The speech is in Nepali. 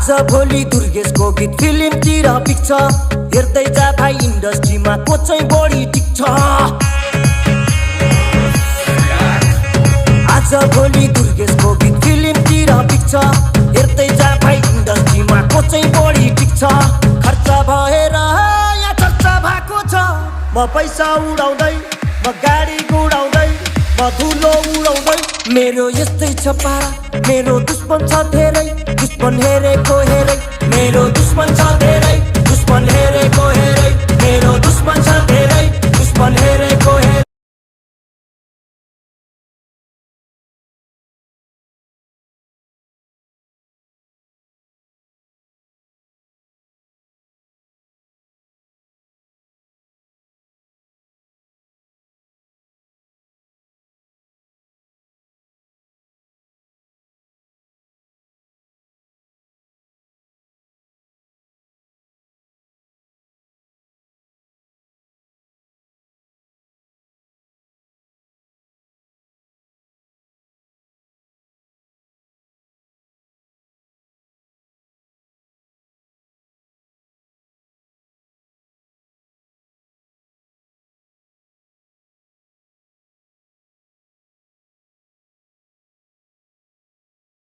आज भोलि दुर्गेशको गीत फिल्मतिर पिक्छ हेर्दै जा भाइ इन्डस्ट्रीमा को चाहिँ बढी टिक्छ आज भोलि दुर्गेशको गीत फिल्मतिर पिक्छ हेर्दै जा भाइ इन्डस्ट्रीमा को चाहिँ बढी टिक्छ खर्च भएर यहाँ चर्चा भएको छ म पैसा उडाउँदै म गाडी गुडाउँदै म धुलो उडाउँदै मेरो यस्तै छ पारा मेरो दुश्मन छ धेरै दुश्मन हेरेको हेरै मेरो दुश्मन छ धेरै दुश्मन हेरेको हेरै मेरो दुश्मन छ धेरै दुश्मन हेरेको हेरै